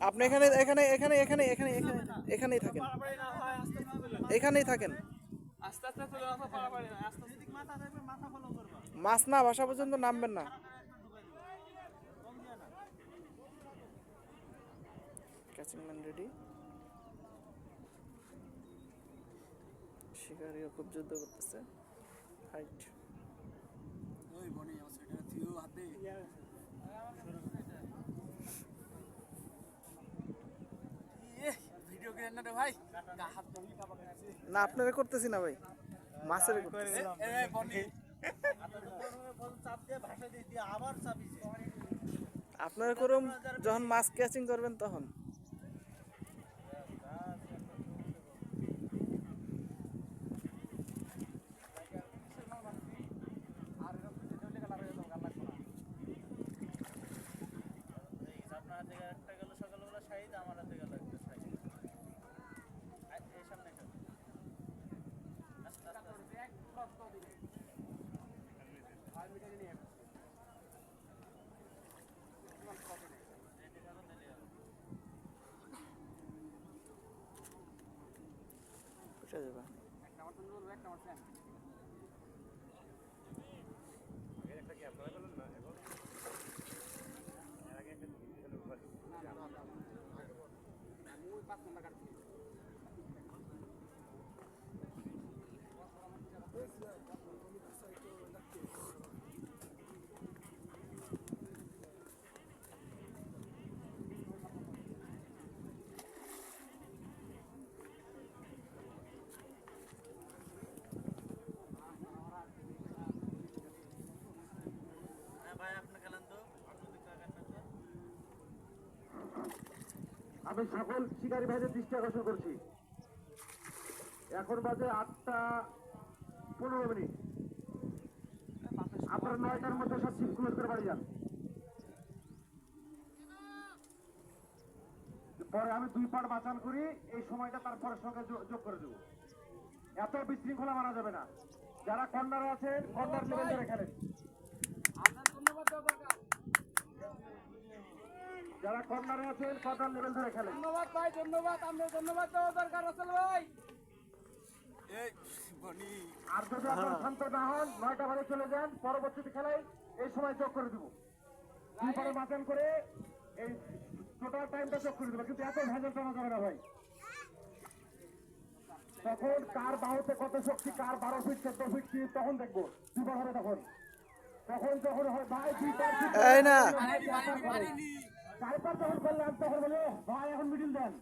আপনি এখানে এখানে এখানে এখানে এখানে এখানে এখানেই থাকেন, এখানেই থাকেন। মাছ না ভাষা পর্যন্ত নামবেন না। Catching man ready. শিকারিও খুব যুদ্ধ করতেছে। হাইট না, আপনারা করতেছি না ভাই, মাছের করতেছি। আপনারা করুন যখন মাছ ক্যাচিং করবেন তখন। আমি সকল শিকারী ভাইদের দৃষ্টি আকর্ষণ করছি, এখন বাজে 8:15। আপনারা 9টার মধ্যে সব ছিপ ক্লোজ করে বাড়ি যান। পরে আমি 2 পার্ট বাঁচান করি, এই সময়টা তারপরের সঙ্গে যোগ করে দেবো। এত বিশৃঙ্খলা মানা যাবে না। যারা কর্নারে আছেন কর্নার লেভেল ধরে খেলেন, যারা কর্নারে আছেন কর্নার লেভেল ধরে খেলেন। ধন্যবাদ ভাই, ধন্যবাদ। আমরা ধন্যবাদ দেওয়া দরকার রাসেল ভাই। আর যদি আপনারা শান্ত না হন 9টা বাজে চলে যান, পরবর্তী খেলায় এই সময় যোগ করে দিব। 2 পারে বাঁচান করে এই টোটাল টাইমটা যোগ করে দেবো, কিন্তু এত ভেজাল টানা যাবে না ভাই। তখন কার বাহুতে কত শক্তি, কার 12 ফিট 14 ফিট কি তখন দেখবো 2 বার হবে। তখন যখন হয় ভাই 2 পার এই না চারবার যখন করলাম তখন বলে ভাই এখন মিডিল দেন।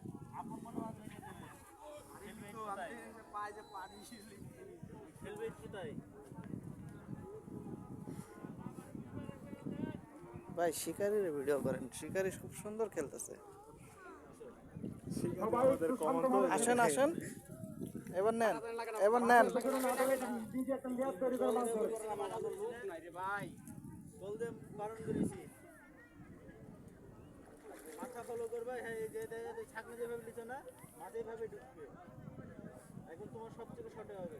ভাই শিকারির ভিডিও করেন, শিকারি খুব সুন্দর খেলতেছে। আসেন আসেন, এবার নেন, এবার নেন। মাথা ফলো করবে, হ্যাঁ যে ছাকনা যেভাবে লিখো না মাঝে এইভাবে ঢুকবে। এখন তোমার সবচেয়ে শর্টে হবে।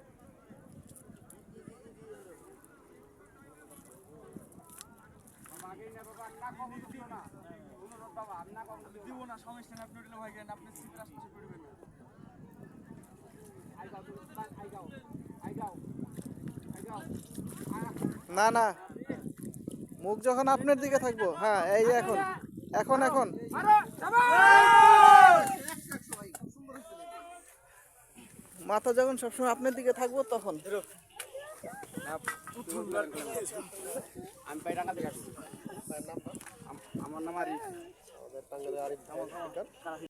দিব না, সমস্যা নেই। আপনি উঠলে ভাই গেলেন, আপনি সিটের আশপাশে পড়বেন না না, মুখ যখন আপনার দিকে থাকবো, হ্যাঁ এই যে এখন এখন এখন মাথা যখন সবসময় আপনার দিকে থাকবো তখন। আমি পাইরাঙ্গা থেকে আসছি। আমার নাম আরিফ।